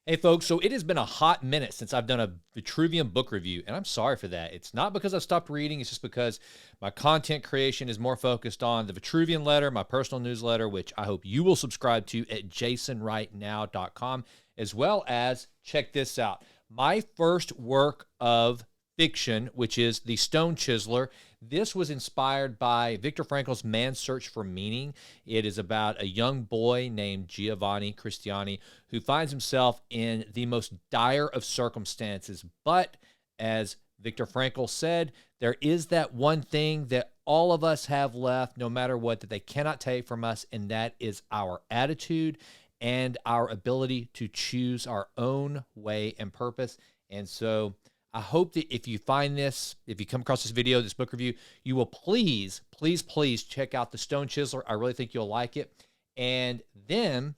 Hey folks, so it has been a hot minute since I've done a Vitruvian book review, and I'm sorry for that. It's not because I've stopped reading, it's just because my content creation is more focused on the Vitruvian letter, my personal newsletter, which I hope you will subscribe to at jasonwrightnow.com, as well as, check this out, my first work of fiction, which is The Stone Chiseler. This was inspired by Viktor Frankl's Man's Search for Meaning. It is about a young boy named Giovanni Cristiani who finds himself in the most dire of circumstances. But as Viktor Frankl said, there is that one thing that all of us have left, no matter what, that they cannot take from us, and that is our attitude and our ability to choose our own way and purpose. And so I hope that if you find this, if you come across this video, this book review, you will please, please, please check out The Stone Chiseler. I really think you'll like it. And then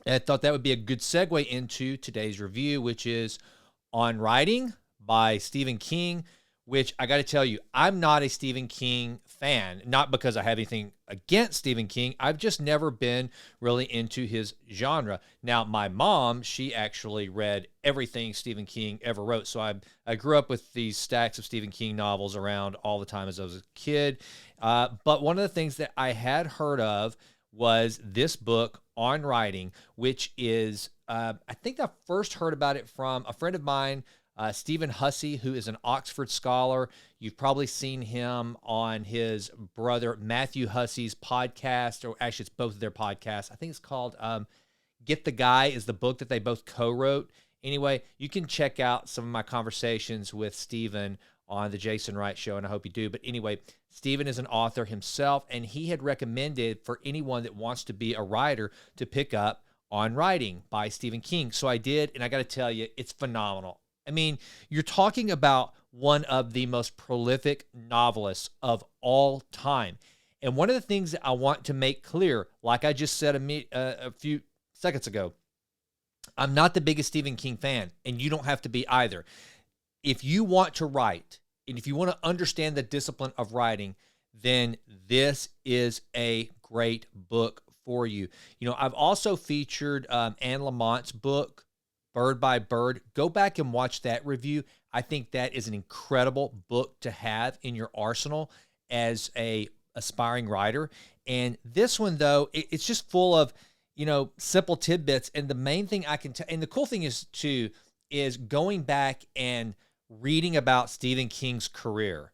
I thought that would be a good segue into today's review, which is On Writing by Stephen King, which I got to tell you, I'm not a Stephen King fan, not because I have anything against Stephen King. I've just never been really into his genre. Now, my mom, she actually read everything Stephen King ever wrote. So I grew up with these stacks of Stephen King novels around all the time as I was a kid. But one of the things that I had heard of was this book, On Writing, which is, I think I first heard about it from a friend of mine, Stephen Hussey, who is an Oxford scholar. You've probably seen him on his brother Matthew Hussey's podcast, or actually it's both of their podcasts. I think it's called Get the Guy is the book that they both co-wrote. Anyway, you can check out some of my conversations with Stephen on the Jason Wright Show, and I hope you do. But anyway, Stephen is an author himself, and he had recommended for anyone that wants to be a writer to pick up On Writing by Stephen King. So I did, and I got to tell you, it's phenomenal. I mean, you're talking about one of the most prolific novelists of all time. And one of the things that I want to make clear, like I just said a few seconds ago, I'm not the biggest Stephen King fan, and you don't have to be either. If you want to write, and if you want to understand the discipline of writing, then this is a great book for you. You know, I've also featured Anne Lamont's book, Bird by Bird. Go back and watch that review. I think that is an incredible book to have in your arsenal as a aspiring writer. And this one, though, it's just full of, you know, simple tidbits. And the main thing I can tell, and the cool thing is too, is going back and reading about Stephen King's career.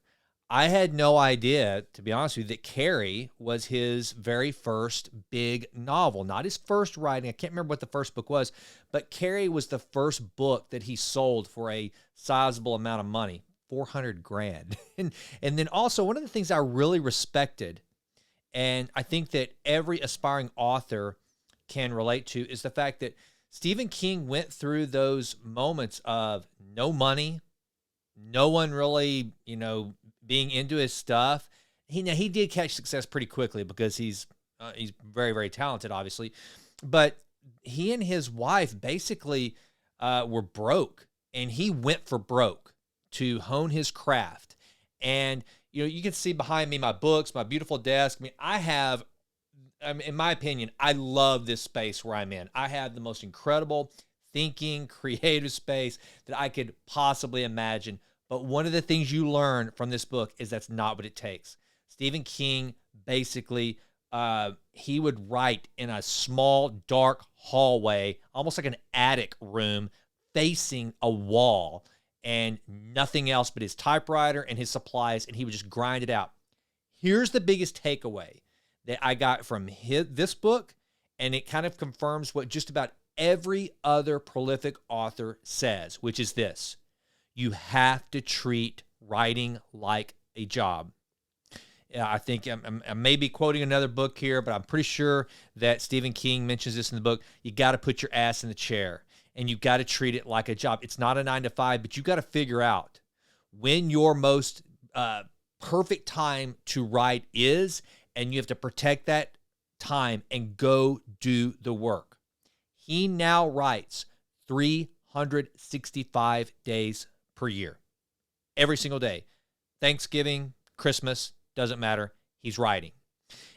I had no idea, to be honest with you, that Carrie was his very first big novel. Not his first writing. I can't remember what the first book was, but Carrie was the first book that he sold for a sizable amount of money, 400 grand. And then also one of the things I really respected, and I think that every aspiring author can relate to, is the fact that Stephen King went through those moments of no money, no one really, you know, being into his stuff. He did catch success pretty quickly because he's very, very talented, obviously. But he and his wife basically were broke, and he went for broke to hone his craft. And, you know, you can see behind me my books, my beautiful desk. I mean, in my opinion, I love this space where I'm in. I have the most incredible thinking, creative space that I could possibly imagine. But one of the things you learn from this book is that's not what it takes. Stephen King basically, he would write in a small, dark hallway, almost like an attic room, facing a wall, and nothing else but his typewriter and his supplies, and he would just grind it out. Here's the biggest takeaway that I got from this book, and it kind of confirms what just about every other prolific author says, which is this: you have to treat writing like a job. Yeah, I think I may be quoting another book here, but I'm pretty sure that Stephen King mentions this in the book. You got to put your ass in the chair, and you got to treat it like a job. It's not a 9 to 5, but you got to figure out when your most perfect time to write is, and you have to protect that time and go do the work. He now writes 365 days per year, every single day. Thanksgiving, Christmas, doesn't matter. He's writing.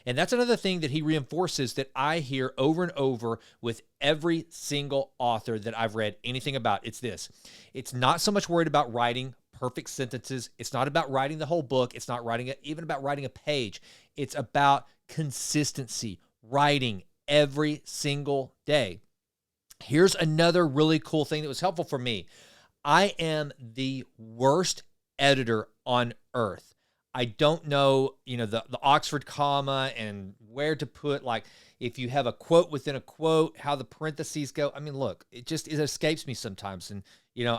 And that's another thing that he reinforces that I hear over and over with every single author that I've read anything about. It's this. It's not so much worried about writing perfect sentences. It's not about writing the whole book. It's not writing it, even about writing a page. It's about consistency, writing every single day. Here's another really cool thing that was helpful for me. I am the worst editor on earth. I don't know, the Oxford comma and where to put, like, if you have a quote within a quote, how the parentheses go. I mean, look, it escapes me sometimes. And,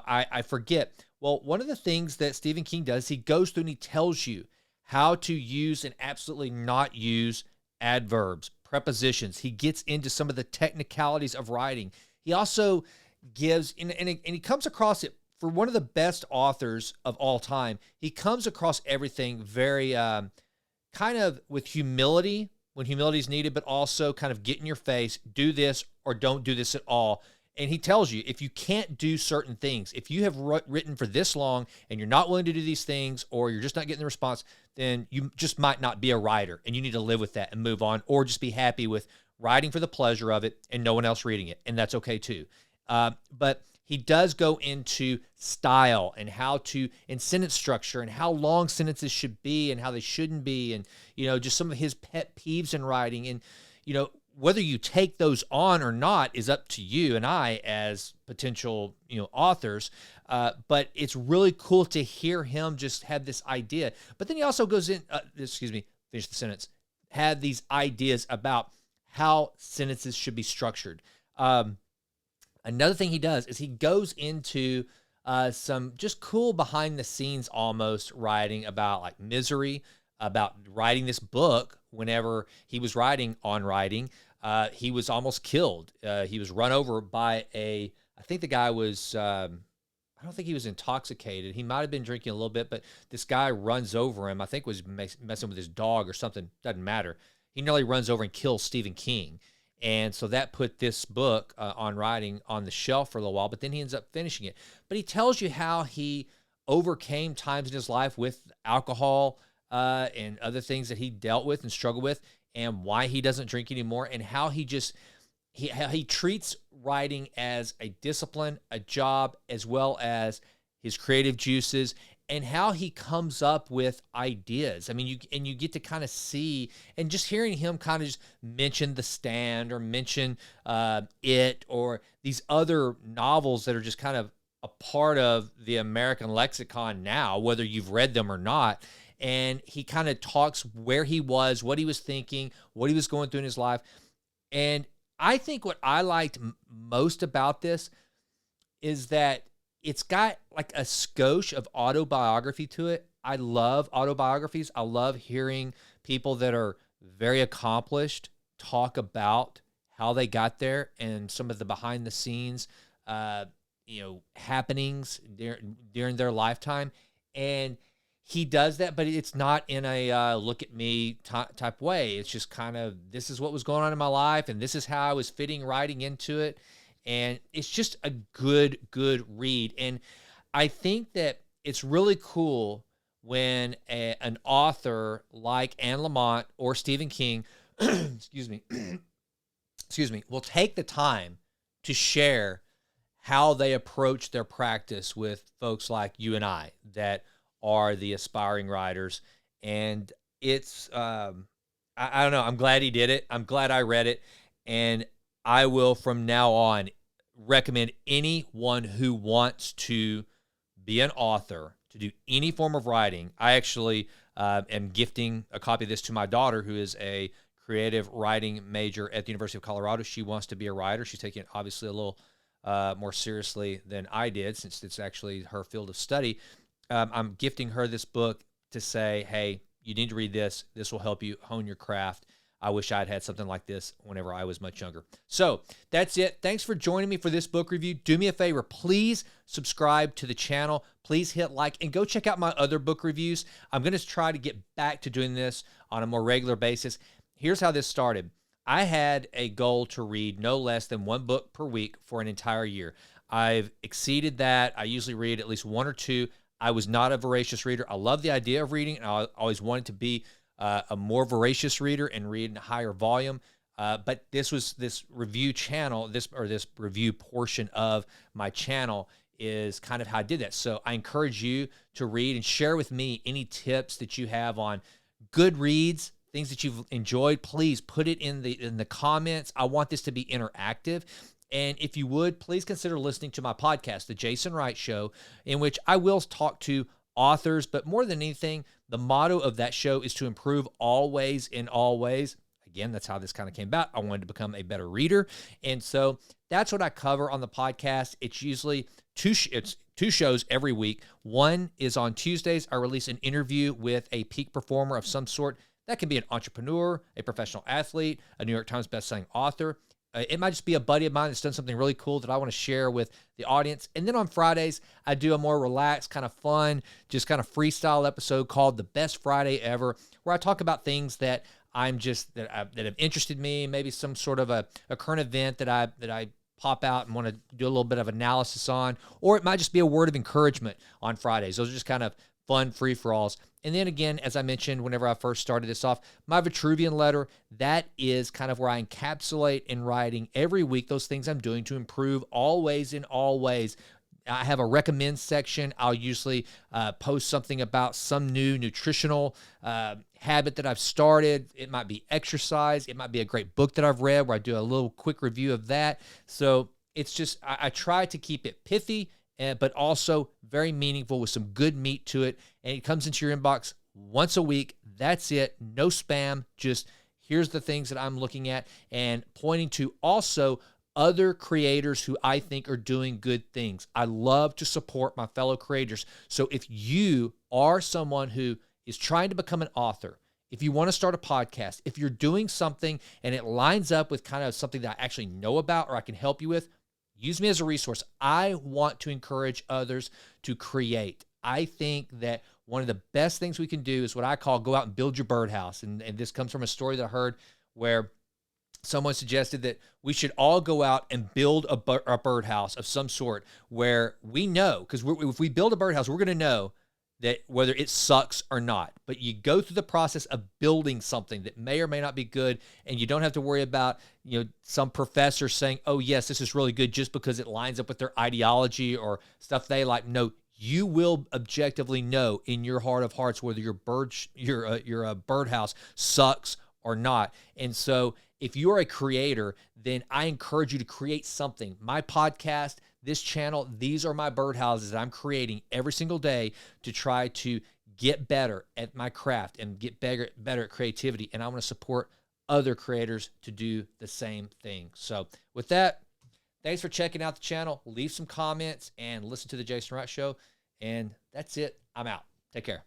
I forget. Well, one of the things that Stephen King does, he goes through and he tells you how to use and absolutely not use adverbs, prepositions. He gets into some of the technicalities of writing. He also gives, and he comes across it for one of the best authors of all time. He comes across everything very kind of with humility when humility is needed, but also kind of get in your face, do this or don't do this at all. And he tells you, if you can't do certain things, if you have written for this long and you're not willing to do these things, or you're just not getting the response, then you just might not be a writer, and you need to live with that and move on, or just be happy with writing for the pleasure of it and no one else reading it. And that's okay too. But he does go into style and and sentence structure and how long sentences should be and how they shouldn't be. And, just some of his pet peeves in writing. And, whether you take those on or not is up to you and I as potential, authors. But it's really cool to hear him just have this idea. But then he also goes in, finish the sentence, have these ideas about how sentences should be structured. Another thing he does is he goes into some just cool behind the scenes almost writing about like misery, about writing this book. Whenever he was writing on writing, he was almost killed. He was run over by I think the guy was, I don't think he was intoxicated. He might have been drinking a little bit, but this guy runs over him. I think was messing with his dog or something. Doesn't matter. He nearly runs over and kills Stephen King. And so that put this book on writing on the shelf for a little while, but then he ends up finishing it. But he tells you how he overcame times in his life with alcohol and other things that he dealt with and struggled with, and why he doesn't drink anymore, and how he treats writing as a discipline, a job, as well as his creative juices, and how he comes up with ideas. I mean, you get to kind of see, and just hearing him kind of just mention The Stand or mention It or these other novels that are just kind of a part of the American lexicon now, whether you've read them or not. And he kind of talks where he was, what he was thinking, what he was going through in his life. And I think what I liked most about this is that it's got like a skosh of autobiography to it. I love autobiographies. I love hearing people that are very accomplished talk about how they got there and some of the behind the scenes, happenings during their lifetime. And he does that, but it's not in a look at me type way. It's just kind of, this is what was going on in my life, and this is how I was fitting writing into it. And it's just a good read. And I think that it's really cool when an author like Anne Lamott or Stephen King, excuse me, will take the time to share how they approach their practice with folks like you and I that are the aspiring writers. And it's, I don't know, I'm glad he did it. I'm glad I read it. And I will from now on recommend anyone who wants to be an author, to do any form of writing. I actually am gifting a copy of this to my daughter, who is a creative writing major at the University of Colorado. She wants to be a writer. She's taking it obviously a little more seriously than I did, since it's actually her field of study. I'm gifting her this book to say, hey, you need to read this. This will help you hone your craft. I wish I'd had something like this whenever I was much younger. So that's it. Thanks for joining me for this book review. Do me a favor. Please subscribe to the channel. Please hit like and go check out my other book reviews. I'm going to try to get back to doing this on a more regular basis. Here's how this started. I had a goal to read no less than one book per week for an entire year. I've exceeded that. I usually read at least one or two. I was not a voracious reader. I love the idea of reading, and I always wanted to be a more voracious reader and read in a higher volume. But this review channel, this review portion of my channel is kind of how I did that. So I encourage you to read and share with me any tips that you have on good reads, things that you've enjoyed. Please put it in the comments. I want this to be interactive. And if you would, please consider listening to my podcast, The Jason Wright Show, in which I will talk to authors, but more than anything, the motto of that show is to improve always in all ways. Again, that's how this kind of came about. I wanted to become a better reader. And so that's what I cover on the podcast. It's usually two shows every week. One is on Tuesdays. I release an interview with a peak performer of some sort. That can be an entrepreneur, a professional athlete, a New York Times bestselling author. It might just be a buddy of mine that's done something really cool that I want to share with the audience. And then on Fridays, I do a more relaxed, kind of fun, just kind of freestyle episode called The Best Friday Ever, where I talk about things that that have interested me, maybe some sort of a current event that I pop out and want to do a little bit of analysis on, or it might just be a word of encouragement on Fridays. Those are just kind of fun free-for-alls. And then again, as I mentioned, whenever I first started this off, my Vitruvian letter, that is kind of where I encapsulate in writing every week those things I'm doing to improve always in all ways. I have a recommend section. I'll usually post something about some new nutritional habit that I've started. It might be exercise. It might be a great book that I've read where I do a little quick review of that. So it's just, I try to keep it pithy, but also very meaningful with some good meat to it. And it comes into your inbox once a week. That's it. No spam. Just here's the things that I'm looking at and pointing to also other creators who I think are doing good things. I love to support my fellow creators. So if you are someone who is trying to become an author, if you want to start a podcast, if you're doing something and it lines up with kind of something that I actually know about or I can help you with, use me as a resource. I want to encourage others to create. I think that one of the best things we can do is what I call go out and build your birdhouse. And this comes from a story that I heard where someone suggested that we should all go out and build a birdhouse of some sort where we know, because if we build a birdhouse, we're going to know that whether it sucks or not. But you go through the process of building something that may or may not be good, and you don't have to worry about, some professor saying, oh, yes, this is really good just because it lines up with their ideology or stuff they like. No, you will objectively know in your heart of hearts whether your birdhouse sucks or not. And so if you're a creator, then I encourage you to create something. My podcast, this channel, these are my birdhouses that I'm creating every single day to try to get better at my craft and get better at creativity. And I want to support other creators to do the same thing. So with that, thanks for checking out the channel. Leave some comments and listen to The Jason Wright Show. And that's it. I'm out. Take care.